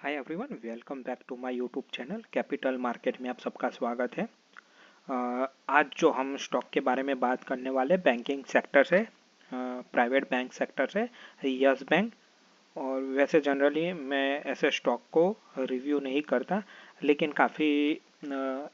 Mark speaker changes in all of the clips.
Speaker 1: Hi everyone, welcome back to my YouTube channel capital market में आप सबका स्वागत है। आज जो हम स्टॉक के बारे में बात करने वाले बैंकिंग सेक्टर से, प्राइवेट बैंक सेक्टर से, यस बैंक। और वैसे जनरली मैं ऐसे स्टॉक को रिव्यू नहीं करता, लेकिन काफ़ी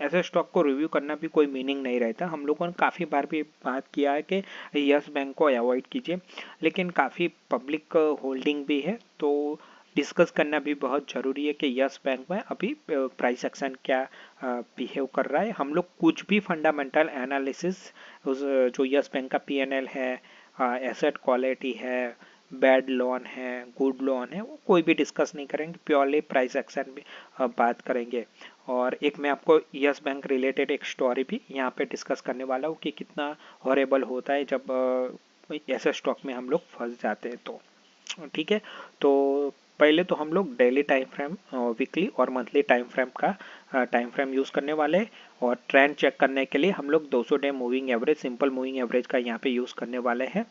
Speaker 1: ऐसे स्टॉक को रिव्यू करना भी कोई मीनिंग नहीं रहता। हम लोगों ने काफ़ी बार भी बात किया है कि यस बैंक को अवॉइड कीजिए, लेकिन काफ़ी पब्लिक होल्डिंग भी है, तो डिस्कस करना भी बहुत ज़रूरी है कि यस बैंक में अभी प्राइस एक्शन क्या बिहेव कर रहा है। हम लोग कुछ भी फंडामेंटल एनालिसिस उस जो यस बैंक का पीएनएल है, एसेट क्वालिटी है, बैड लोन है, गुड लोन है, वो कोई भी डिस्कस नहीं करेंगे, प्योरली प्राइस एक्शन भी बात करेंगे। और एक मैं आपको यस बैंक रिलेटेड एक स्टोरी भी यहाँ पे डिस्कस करने वाला हूँ कि कितना हॉरेबल होता है जब ऐसे स्टॉक में हम लोग फंस जाते हैं। तो ठीक है, तो पहले तो हम लोग डेली टाइम फ्रेम, वीकली और मंथली टाइम फ्रेम का टाइम फ्रेम यूज़ करने वाले हैं। और ट्रेंड चेक करने के लिए हम लोग 200 day moving average, simple moving average का यहाँ पे यूज़ करने वाले हैं।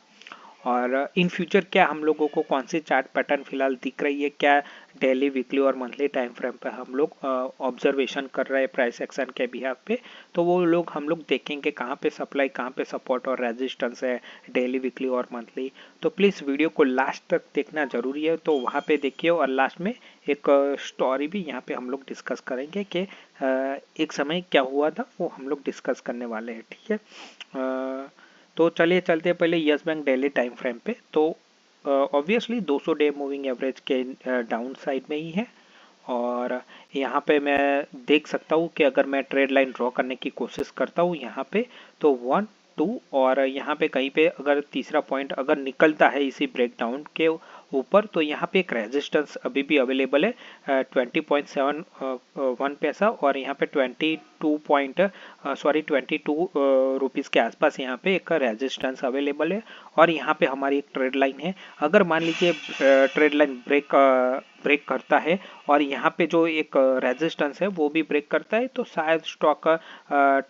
Speaker 1: और इन फ्यूचर क्या हम लोगों को कौन सी चार्ट पैटर्न फिलहाल दिख रही है, क्या डेली, वीकली और मंथली टाइम फ्रेम पे हम लोग ऑब्जर्वेशन कर रहे हैं प्राइस एक्शन के बिहाफ पे, तो वो लोग हम लोग देखेंगे कहाँ पे सप्लाई, कहाँ पे सपोर्ट और रेजिस्टेंस है डेली, वीकली और मंथली। तो प्लीज़ वीडियो को लास्ट तक देखना जरूरी है, तो वहाँ पे देखिए। और लास्ट में एक स्टोरी भी यहाँ पे हम लोग डिस्कस करेंगे कि एक समय क्या हुआ था, वो हम लोग डिस्कस करने वाले हैं। ठीक है, तो चलिए चलते हैं पहले yes bank daily time frame पे। तो ऑब्वियसली 200 डे मूविंग एवरेज के डाउन साइड में ही है। और यहाँ पे मैं देख सकता हूँ कि अगर मैं ट्रेड लाइन ड्रॉ करने की कोशिश करता हूँ यहाँ पे, तो 1 2 और यहाँ पे कहीं पे अगर तीसरा पॉइंट अगर निकलता है इसी ब्रेकडाउन के ऊपर, तो यहाँ पे एक रेजिस्टेंस अभी भी अवेलेबल है 20.71 पैसा, और यहाँ पे 22 रुपीज़ के आसपास यहाँ पे एक रेजिस्टेंस अवेलेबल है। और यहाँ पे हमारी एक ट्रेड लाइन है। अगर मान लीजिए ट्रेड लाइन ब्रेक करता है और यहाँ पे जो एक रेजिस्टेंस है वो भी ब्रेक करता है, तो शायद स्टॉक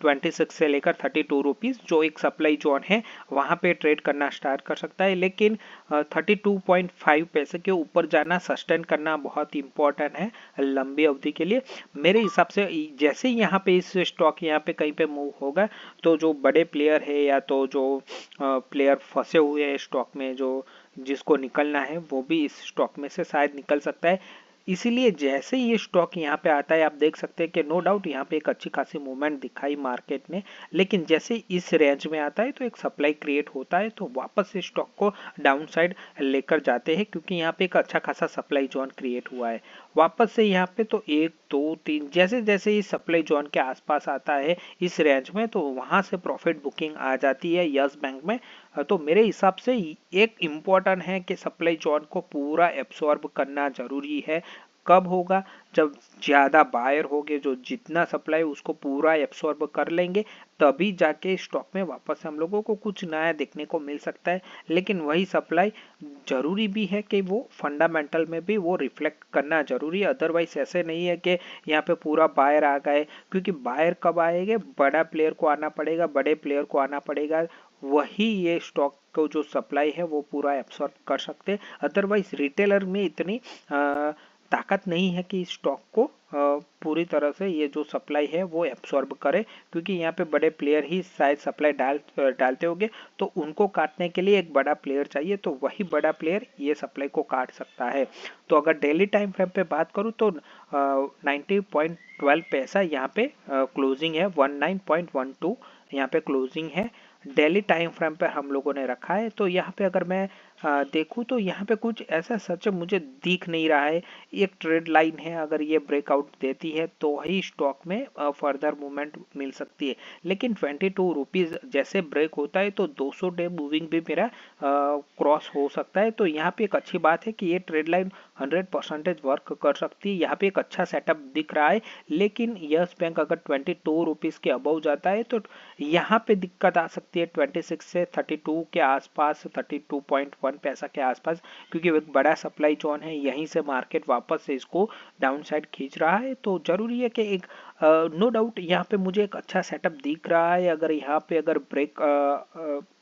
Speaker 1: 26 से लेकर 32 रुपीज़ जो एक सप्लाई जोन है वहाँ पे ट्रेड करना स्टार्ट कर सकता है। लेकिन 32.5 पैसे के ऊपर जाना, सस्टेन करना बहुत इंपॉर्टेंट है लंबी अवधि के लिए मेरे हिसाब से। जैसे ही यहाँ पे इस स्टॉक यहाँ पे कहीं पे मूव होगा, तो जो बड़े प्लेयर है या तो जो प्लेयर फंसे हुए हैं स्टॉक में, जो जिसको निकलना है वो भी इस स्टॉक में से शायद निकल सकता है। इसीलिए जैसे ही ये स्टॉक यहाँ पे आता है, आप देख सकते हैं कि नो डाउट यहाँ पे एक अच्छी खासी मूवमेंट दिखाई मार्केट ने, लेकिन जैसे इस रेंज में आता है तो एक सप्लाई क्रिएट होता है, तो वापस से स्टॉक को डाउन साइड लेकर जाते हैं, क्योंकि यहाँ पे एक अच्छा खासा सप्लाई जोन क्रिएट हुआ है। वापस से यहाँ पे तो 1 2 3 जैसे जैसे इस सप्लाई जोन के आसपास आता है इस रेंज में, तो वहां से प्रॉफिट बुकिंग आ जाती है यस बैंक में। तो मेरे हिसाब से एक इम्पॉर्टेंट है कि सप्लाई जोन को पूरा एब्सॉर्ब करना जरूरी है। कब होगा? जब ज़्यादा बायर होंगे, जो जितना सप्लाई उसको पूरा एब्सॉर्ब कर लेंगे, तभी जाके स्टॉक में वापस हम लोगों को कुछ नया देखने को मिल सकता है। लेकिन वही सप्लाई जरूरी भी है कि वो फंडामेंटल में भी वो रिफ्लेक्ट करना जरूरी है। अदरवाइज ऐसे नहीं है कि यहाँ पे पूरा बायर आ गए, क्योंकि बायर कब आएंगे? बड़ा प्लेयर को आना पड़ेगा, बड़े प्लेयर को आना पड़ेगा, वही ये स्टॉक को जो सप्लाई है वो पूरा एब्सॉर्ब कर सकते हैं। अदरवाइज रिटेलर में इतनी ताकत नहीं है कि स्टॉक को पूरी तरह से ये जो सप्लाई है वो एब्सॉर्ब करे, क्योंकि यहाँ पे बड़े प्लेयर ही शायद सप्लाई डालते होंगे, तो उनको काटने के लिए एक बड़ा प्लेयर चाहिए, तो वही बड़ा प्लेयर ये सप्लाई को काट सकता है। तो अगर डेली टाइम फ्रेम पे बात करूँ तो 90.12 पैसा यहाँ पे क्लोजिंग है, 19.12 यहाँ पे क्लोजिंग है। डेली टाइम फ्रेम पे हम लोगों ने रखा है, तो यहाँ पे अगर मैं देखूँ तो यहाँ पे कुछ ऐसा सच मुझे दिख नहीं रहा है। एक ट्रेड लाइन है, अगर ये ब्रेकआउट देती है तो ही स्टॉक में फर्दर मूवमेंट मिल सकती है। लेकिन 22 रुपीज़ जैसे ब्रेक होता है तो 200 डे मूविंग भी मेरा क्रॉस हो सकता है। तो यहाँ पे एक अच्छी बात है कि ये ट्रेड लाइन 100% वर्क कर सकती है। यहाँ पे एक अच्छा सेटअप दिख रहा है, लेकिन यस बैंक अगर 22 रुपीज़ के अबव जाता है तो यहाँ पे दिक्कत आ सकती है 26 से 32 के आसपास, 32.1 पैसा के आसपास, क्योंकि एक बड़ा सप्लाई जोन है, यहीं से मार्केट वापस से इसको डाउन साइड खींच रहा है। तो जरूरी है कि एक नो डाउट यहाँ पे मुझे एक अच्छा सेटअप दिख रहा है। अगर यहाँ पे अगर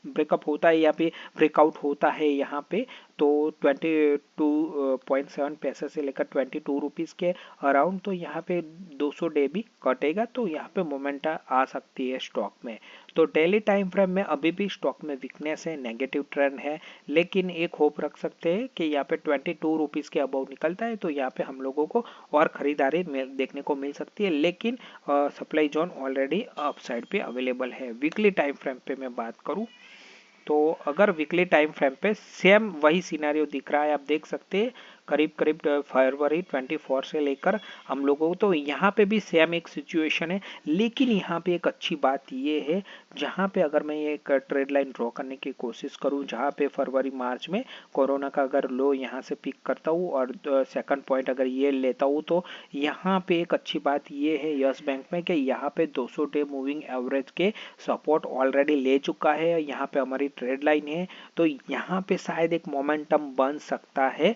Speaker 1: ब्रेकअप होता है या पे ब्रेकआउट होता है यहाँ पे, तो 22.7 पैसे से लेकर 22 रुपीज़ के अराउंड, तो यहाँ पे 200 डे भी कटेगा, तो यहाँ पे मोमेंट आ सकती है स्टॉक में। तो डेली टाइम फ्रेम में अभी भी स्टॉक में वीकनेस है, नेगेटिव ट्रेंड है, लेकिन एक होप रख सकते हैं कि यहाँ पे 22 रुपीज़ के अबव निकलता है तो यहाँ पे हम लोगों को और खरीदारी देखने को मिल सकती है। लेकिन सप्लाई जोन ऑलरेडी अपसाइड पे अवेलेबल है। वीकली टाइम फ्रेम पे मैं बात करूँ तो अगर वीकली टाइम फ्रेम पे सेम वही सिनेरियो दिख रहा है, आप देख सकते हैं करीब करीब फरवरी 24 से लेकर हम लोगों को, तो यहाँ पे भी सेम एक सिचुएशन है। लेकिन यहाँ पे एक अच्छी बात ये है, जहाँ पे अगर मैं एक ट्रेड लाइन ड्रॉ करने की कोशिश करूँ, जहाँ पे फरवरी मार्च में कोरोना का अगर लो यहाँ से पिक करता हूँ और सेकंड पॉइंट अगर ये लेता हूँ, तो यहाँ पे एक अच्छी बात ये है यस बैंक में कि यहाँ पे 200 डे मूविंग एवरेज के सपोर्ट ऑलरेडी ले चुका है। यहाँ पे हमारी ट्रेड लाइन है, तो यहाँ पे शायद एक मोमेंटम बन सकता है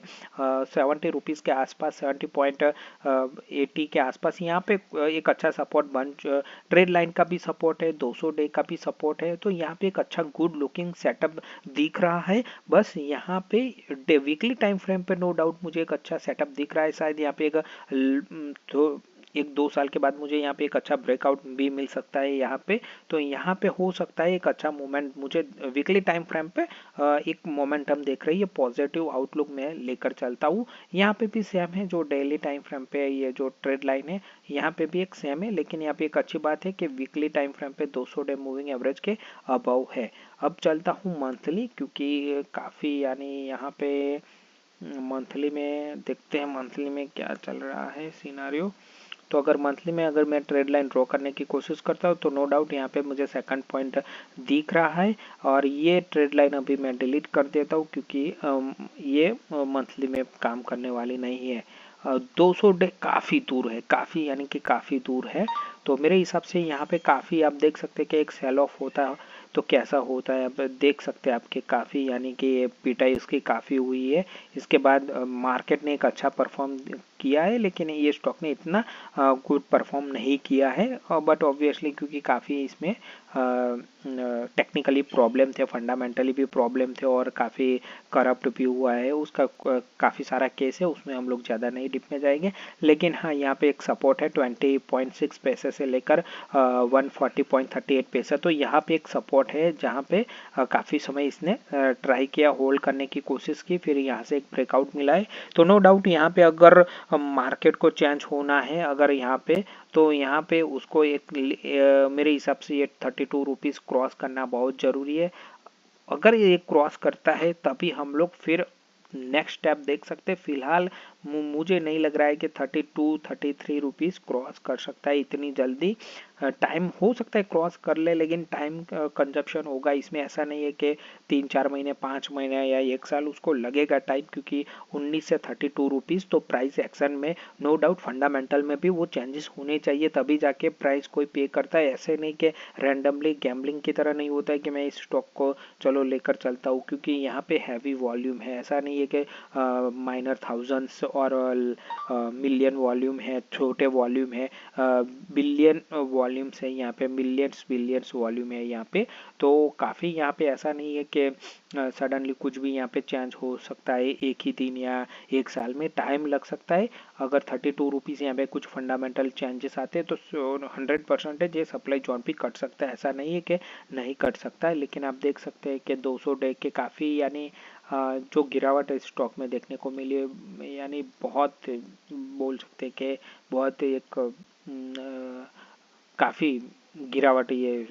Speaker 1: 70 रुपीज़ के आसपास, 70.80 के आसपास। यहाँ पे एक अच्छा सपोर्ट बन, ट्रेड लाइन का भी सपोर्ट है, 200 डे का भी सपोर्ट है, तो यहाँ पे एक अच्छा गुड लुकिंग सेटअप दिख रहा है। बस यहाँ पे वीकली टाइम फ्रेम पे नो डाउट मुझे एक अच्छा सेटअप दिख रहा है। शायद यहाँ पे तो एक 2 साल के बाद मुझे यहाँ पे एक अच्छा ब्रेकआउट भी मिल सकता है यहाँ पे, तो यहाँ पे हो सकता है एक अच्छा मोमेंट मुझे वीकली टाइम फ्रेम पे एक मोमेंटम देख रही है, पॉजिटिव आउटलुक में लेकर चलता हूँ। यहाँ पे भी सेम है, जो डेली टाइम फ्रेम पे ये जो ट्रेड लाइन है यहाँ पे भी एक सेम है, लेकिन यहाँ पे एक अच्छी बात है कि वीकली टाइम फ्रेम पे 200 डे मूविंग एवरेज के अबव है। अब चलता हूँ मंथली, क्योंकि काफ़ी यानी यहाँ पे मंथली में देखते हैं मंथली में क्या चल रहा है सिनारियो। तो अगर मंथली में अगर मैं ट्रेड लाइन ड्रॉ करने की कोशिश करता हूँ तो नो डाउट यहाँ पे मुझे सेकंड पॉइंट दिख रहा है, और ये ट्रेड लाइन अभी मैं डिलीट कर देता हूँ क्योंकि ये मंथली में काम करने वाली नहीं है। 200 डे काफ़ी दूर है, काफ़ी यानी कि काफ़ी दूर है, तो मेरे हिसाब से यहाँ पे काफ़ी आप देख सकते हैं कि एक सेल ऑफ होता है तो कैसा होता है। अब देख सकते हैं आपके काफ़ी यानी कि पिटाई उसकी काफ़ी हुई है। इसके बाद मार्केट ने एक अच्छा परफॉर्म किया है, लेकिन ये स्टॉक ने इतना गुड परफॉर्म नहीं किया है, बट ऑब्वियसली क्योंकि काफ़ी इसमें टेक्निकली प्रॉब्लम थे, फंडामेंटली भी प्रॉब्लम थे, और काफ़ी करप्ट भी हुआ है, उसका काफ़ी सारा केस है, उसमें हम लोग ज़्यादा नहीं डिप में जाएंगे। लेकिन हाँ, यहाँ पे एक सपोर्ट है 20.6 पैसे से लेकर 140.38 पैसे, तो यहाँ पे एक सपोर्ट है जहाँ पे काफ़ी समय इसने ट्राई किया, होल्ड करने की कोशिश की, फिर यहाँ से एक ब्रेकआउट मिला है। तो नो डाउट यहाँ पे अगर मार्केट को चेंज होना है अगर यहाँ पे, तो यहाँ पे उसको एक मेरे हिसाब से ये 32 रुपीज़ क्रॉस करना बहुत ज़रूरी है। अगर ये क्रॉस करता है तभी हम लोग फिर नेक्स्ट स्टेप देख सकते हैं। फिलहाल मुझे नहीं लग रहा है कि 32-33 रुपीज़ क्रॉस कर सकता है इतनी जल्दी। टाइम हो सकता है क्रॉस कर ले, लेकिन टाइम कंजप्शन होगा इसमें। ऐसा नहीं है कि 3-4 महीने 5 महीने या 1 साल उसको लगेगा टाइम, क्योंकि 19 से 32 रुपीज़ तो प्राइस एक्शन में नो डाउट फंडामेंटल में भी वो चेंजेस होने चाहिए, तभी जाके प्राइस कोई पे करता है। ऐसे नहीं कि रैंडमली गैम्बलिंग की तरह नहीं होता है कि मैं इस स्टॉक को चलो लेकर चलता हूँ, क्योंकि यहाँ पे हैवी वॉल्यूम है। ऐसा नहीं है कि माइनर थाउजेंड्स और मिलियन वॉल्यूम है, छोटे वॉल्यूम है, बिलियन वॉल्यूम्स है यहाँ पे, मिलियंस बिलियंस वॉल्यूम है यहाँ पे। तो काफ़ी यहाँ पे ऐसा नहीं है कि सडनली कुछ भी यहाँ पे चेंज हो सकता है एक ही दिन या 1 साल में, टाइम लग सकता है। अगर 32 रुपीज़ यहाँ पे कुछ फंडामेंटल चेंजेस आते हैं तो 100% ये सप्लाई जोन भी कट सकता है, ऐसा नहीं है कि नहीं कट सकता है। लेकिन आप देख सकते हैं कि 200 डे के काफ़ी यानी जो गिरावट स्टॉक में देखने को मिली है, यानी बहुत बोल सकते हैं कि बहुत एक काफ़ी गिरावट ये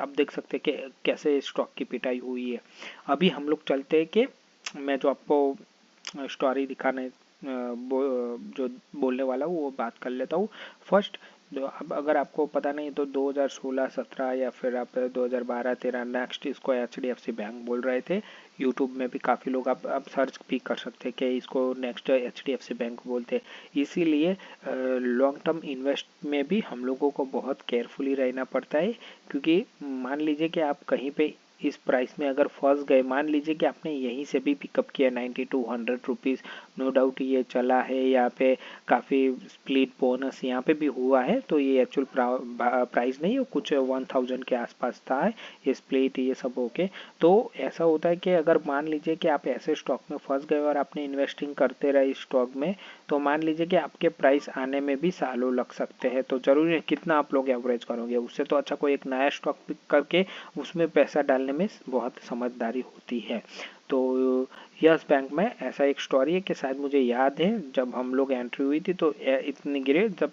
Speaker 1: आप देख सकते हैं कि कैसे स्टॉक की पिटाई हुई है। अभी हम लोग चलते हैं कि मैं जो आपको स्टोरी दिखाने जो बोलने वाला हूँ वो बात कर लेता हूँ। फर्स्ट, अब अगर आपको पता नहीं तो 2016-17 या फिर आप 2012-13 नेक्स्ट इसको HDFC बैंक बोल रहे थे। यूट्यूब में भी काफ़ी लोग आप सर्च भी कर सकते हैं कि इसको नेक्स्ट HDFC बैंक बोलते हैं। इसीलिए लॉन्ग टर्म इन्वेस्ट में भी हम लोगों को बहुत केयरफुली रहना पड़ता है, क्योंकि मान लीजिए कि आप कहीं पे इस प्राइस में अगर फंस गए, मान लीजिए कि आपने यहीं से भी पिकअप किया 90 to 100 रुपीज़, नो डाउट ये चला है, यहाँ पे काफ़ी स्प्लिट बोनस यहाँ पे भी हुआ है, तो ये एक्चुअल प्राइस नहीं है, कुछ 1000 के आसपास था ये स्प्लिट ये सब ओके। तो ऐसा होता है कि अगर मान लीजिए कि आप ऐसे स्टॉक में फंस गए और आपने इन्वेस्टिंग करते रहे इस स्टॉक में, तो मान लीजिए कि आपके प्राइस आने में भी सालों लग सकते हैं। तो जरूरी है कितना आप लोग एवरेज करोगे, उससे तो अच्छा कोई एक नया स्टॉक पिक करके उसमें पैसा डालने में बहुत समझदारी होती है। तो यस बैंक में ऐसा एक स्टोरी है कि शायद मुझे याद है जब हम लोग एंट्री हुई थी तो इतने गिरे, जब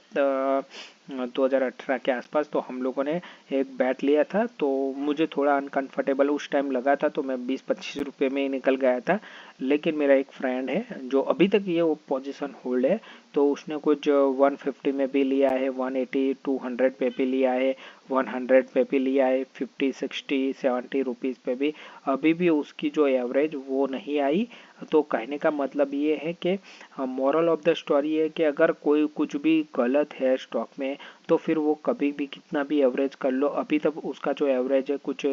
Speaker 1: 2018 के आसपास, तो हम लोगों ने एक बैट लिया था, तो मुझे थोड़ा अनकंफर्टेबल उस टाइम लगा था, तो मैं 20-25 रुपये में ही निकल गया था। लेकिन मेरा एक फ्रेंड है जो अभी तक ये वो पोजीशन होल्ड है, तो उसने कुछ 150 में भी लिया है, 180 200 पे भी लिया है, 100 पे भी लिया है, 50 60 70 रुपीज़ पे भी, अभी भी उसकी जो एवरेज वो नहीं आई। तो कहने का मतलब ये है कि मोरल ऑफ द स्टोरी है कि अगर कोई कुछ भी गलत है स्टॉक में, तो फिर वो कभी भी कितना भी एवरेज कर लो, अभी तक उसका जो एवरेज है कुछ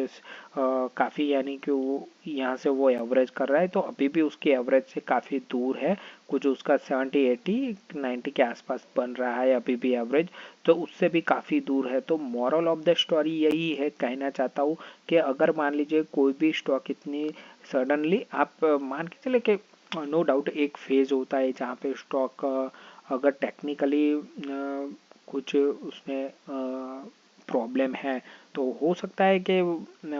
Speaker 1: काफ़ी, यानी कि वो यहाँ से वो एवरेज कर रहा है तो अभी भी उसकी एवरेज से काफ़ी दूर है, कुछ उसका 70 80 90 के आसपास बन रहा है अभी भी एवरेज, तो उससे भी काफ़ी दूर है। तो मॉरल ऑफ द स्टोरी यही है, कहना चाहता हूँ कि अगर मान लीजिए कोई भी स्टॉक इतनी सडनली आप मान के चले कि नो डाउट एक फेज होता है जहाँ पे स्टॉक अगर टेक्निकली कुछ उसमें प्रॉब्लम है तो हो सकता है कि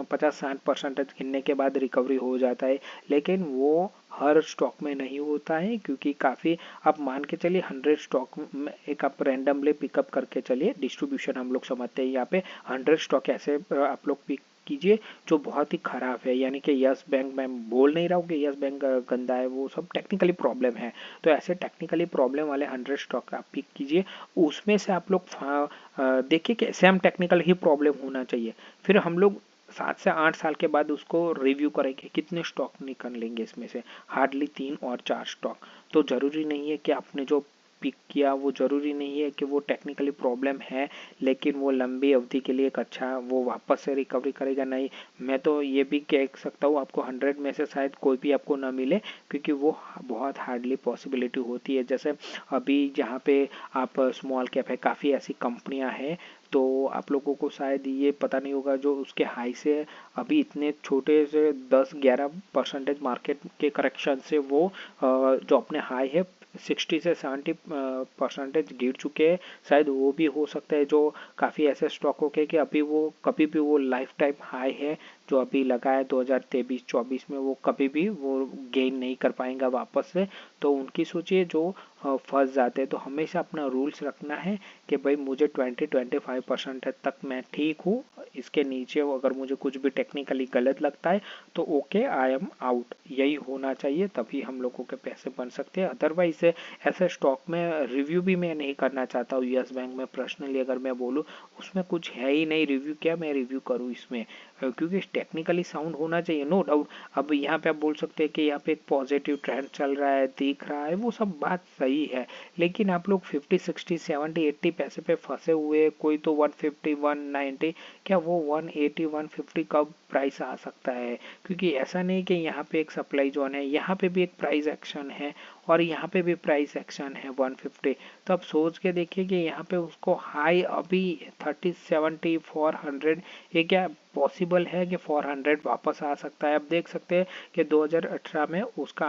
Speaker 1: 50-60% गिरने के बाद रिकवरी हो जाता है, लेकिन वो हर स्टॉक में नहीं होता है, क्योंकि काफ़ी आप मान के चलिए 100 स्टॉक में एक आप रैंडमली पिकअप करके चलिए, डिस्ट्रीब्यूशन हम लोग समझते हैं यहाँ पे 100 स्टॉक ऐसे आप लोग पिक कीजिए जो बहुत ही खराब है, यानी कि यस बैंक, मैं बोल नहीं रहा हूँ कि यस बैंक गंदा है, वो सब टेक्निकली प्रॉब्लम है, तो ऐसे टेक्निकली प्रॉब्लम वाले 100 स्टॉक आप पिक कीजिए, उसमें से आप लोग देखिए कि सेम टेक्निकल ही प्रॉब्लम होना चाहिए, फिर हम लोग 7 से 8 साल के बाद उसको रिव्यू करेंगे कितने स्टॉक निकल लेंगे इसमें से, हार्डली 3 और 4 स्टॉक। तो जरूरी नहीं है कि आपने जो पिक किया वो जरूरी नहीं है कि वो टेक्निकली प्रॉब्लम है, लेकिन वो लंबी अवधि के लिए एक अच्छा वो वापस से रिकवरी करेगा नहीं। मैं तो ये भी कह सकता हूँ आपको 100 में से शायद कोई भी आपको ना मिले, क्योंकि वो बहुत हार्डली पॉसिबिलिटी होती है। जैसे अभी जहाँ पे आप स्मॉल कैप है, काफ़ी ऐसी कंपनियां हैं, तो आप लोगों को शायद ये पता नहीं होगा जो उसके हाई से अभी इतने छोटे से 10-11% मार्केट के करेक्शन से वो जो अपने हाई है 60 से 70% गिर चुके हैं, शायद वो भी हो सकता है, जो काफ़ी ऐसे स्टॉक हो के कि अभी वो कभी भी वो लाइफ टाइम हाई है जो अभी लगा है 2023-24 में, वो कभी भी वो गेन नहीं कर पाएंगा वापस से। तो उनकी सोचिए जो फंस जाते हैं, तो हमेशा अपना रूल्स रखना है कि भाई मुझे 20-25% तक मैं ठीक हूँ, इसके नीचे अगर मुझे कुछ भी टेक्निकली गलत लगता है तो ओके आई एम आउट, यही होना चाहिए, तभी हम लोगों के पैसे बन सकते हैं। अदरवाइज ऐसे स्टॉक में रिव्यू भी मैं नहीं करना चाहता हूँ। यस बैंक में पर्सनली अगर मैं बोलूँ उसमें कुछ है ही नहीं, रिव्यू क्या मैं रिव्यू करूँ इसमें, क्योंकि टेक्निकली साउंड होना चाहिए, नो डाउट। अब यहाँ पे आप बोल सकते हैं कि यहाँ पे एक पॉजिटिव ट्रेंड चल रहा है, दिख रहा है, वो सब बात सही है, लेकिन आप लोग 50 60 70 80 पैसे पे फंसे हुए, कोई तो 150 190, क्या वो 180 150 कब प्राइस आ सकता है, क्योंकि ऐसा नहीं कि यहाँ पे एक सप्लाई जोन है, यहाँ पे भी एक प्राइस एक्शन है और यहाँ पे भी प्राइस एक्शन है 150। तो आप सोच के देखिए कि यहाँ पे उसको हाई अभी 30 70 400, ये क्या पॉसिबल है कि 400 वापस आ सकता है। आप देख सकते हैं कि 2018 में उसका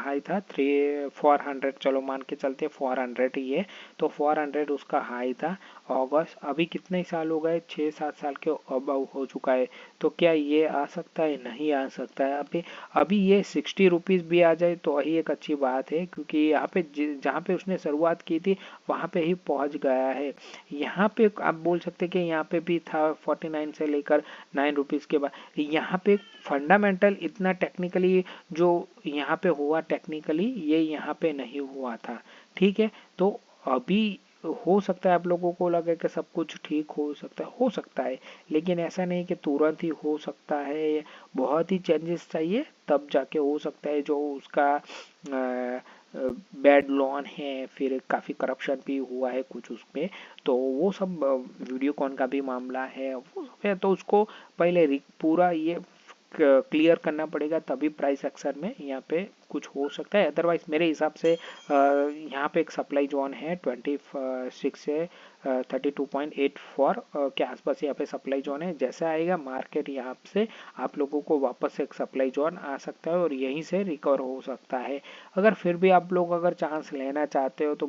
Speaker 1: हाई था 400, चलो मान के चलते 400 ही है, तो 400 उसका हाई था अगस्त, अभी कितने साल हो गए, 6-7 साल के अबव हो चुका है, तो क्या ये आ सकता है, नहीं आ सकता है। अभी ये 60 रुपीज़ भी आ जाए तो वही एक अच्छी बात है, क्योंकि यहाँ पे जहाँ पे उसने शुरुआत की थी वहाँ पे ही पहुँच गया है। यहाँ पे आप बोल सकते हैं कि यहाँ पे भी था 49 से लेकर 9 रुपीज़ के बाद, यहाँ पे फंडामेंटल इतना टेक्निकली जो यहाँ पे हुआ टेक्निकली ये यहाँ पे नहीं हुआ था, ठीक है। तो अभी हो सकता है आप लोगों को लगे कि सब कुछ ठीक हो सकता है, लेकिन ऐसा नहीं कि तुरंत ही हो सकता है, बहुत ही चेंजेस चाहिए तब जाके हो सकता है। जो उसका बैड लोन है, फिर काफ़ी करप्शन भी हुआ है कुछ उसमें, तो वो सब वीडियोकॉन का भी मामला है, वो सब है, तो उसको पहले पूरा ये क्लियर करना पड़ेगा, तभी प्राइस एक्शन में यहाँ पे कुछ हो सकता है। अदरवाइज मेरे हिसाब से यहाँ पे एक सप्लाई जोन है 26 से 32.84 के आसपास यहाँ पे सप्लाई जोन है। जैसा आएगा मार्केट यहाँ से आप लोगों को वापस से एक सप्लाई जोन आ सकता है और यहीं से रिकवर हो सकता है। अगर फिर भी आप लोग अगर चांस लेना चाहते हो तो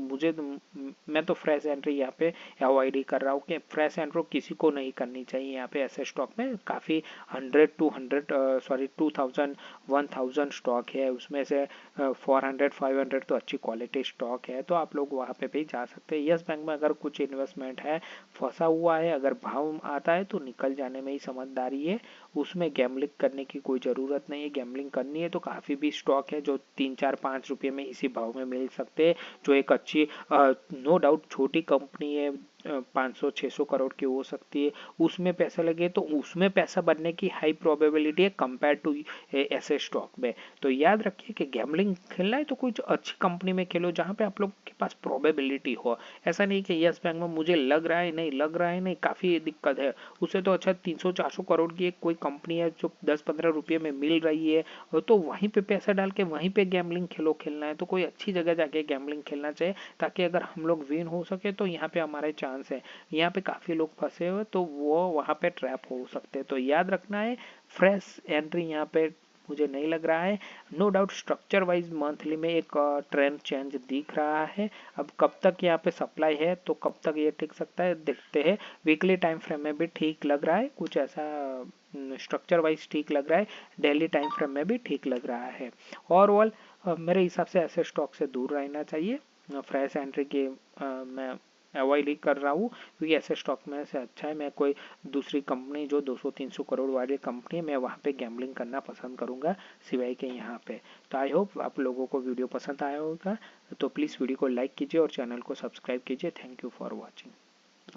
Speaker 1: मैं तो फ्रेश एंट्री यहाँ पे अवॉइड ही कर रहा हूँ कि फ्रेश एंट्री किसी को नहीं करनी चाहिए। यहाँ पे ऐसे स्टॉक में काफ़ी 2000 1000 स्टॉक है, उसमें से 400 500 तो अच्छी क्वालिटी स्टॉक है, तो आप लोग वहाँ पे भी जा सकते हैं। यस बैंक में अगर कुछ इन्वेस्टमेंट है, फंसा हुआ है, अगर भाव आता है तो निकल जाने में ही समझदारी है, उसमें गैम्बलिंग करने की कोई ज़रूरत नहीं है। गैम्बलिंग करनी है तो काफ़ी भी स्टॉक है जो 3 4 5 रुपये में इसी भाव में मिल सकते हैं, जो एक अच्छी नो डाउट छोटी कंपनी है, 500 600 करोड़ की हो सकती है, उसमें पैसा लगे तो उसमें पैसा बनने की हाई प्रोबेबिलिटी है कंपेयर टू ऐसे स्टॉक में। तो याद रखिए कि गैम्बलिंग खेलना है तो कुछ अच्छी कंपनी में खेलो जहाँ पे आप लोग के पास प्रोबेबिलिटी हो। ऐसा नहीं कि यस बैंक में मुझे लग रहा है नहीं, लग रहा है नहीं, काफ़ी दिक्कत है, उससे तो अच्छा 300 400 करोड़ की एक कोई कंपनी है जो 10 15 रुपये में मिल रही है, तो वहीं पे पैसा डाल के वहीं पे गैम्बलिंग खेलना है तो कोई अच्छी जगह जाके गैम्बलिंग खेलना चाहिए, ताकि अगर हम लोग विन हो सके तो यहाँ पे हमारे चांस है। यहाँ पे काफ़ी लोग फंसे हुए तो वो वहाँ पे ट्रैप हो सकते हैं, तो याद रखना है फ्रेश एंट्री यहाँ पे मुझे नहीं लग रहा है। No doubt structure wise monthly में एक ट्रेंड चेंज दिख रहा है। अब कब तक यहाँ पे सप्लाई है तो कब तक ये टिक सकता है देखते हैं। वीकली टाइम फ्रेम में भी ठीक लग रहा है, कुछ ऐसा स्ट्रक्चर वाइज ठीक लग रहा है, डेली टाइम फ्रेम में भी ठीक लग रहा है। ओवरऑल मेरे हिसाब से ऐसे स्टॉक से दूर रहना चाहिए। फ्रेश एंट्री के मैं अवॉइड ही कर रहा हूँ, क्योंकि ऐसे स्टॉक में से अच्छा है मैं कोई दूसरी कंपनी जो 200 300 करोड़ वाली कंपनी है मैं वहाँ पे गैम्बलिंग करना पसंद करूँगा सिवाय के यहाँ पे। तो आई होप आप लोगों को वीडियो पसंद आया होगा, तो प्लीज़ वीडियो को लाइक कीजिए और चैनल को सब्सक्राइब कीजिए। Thank you for watching.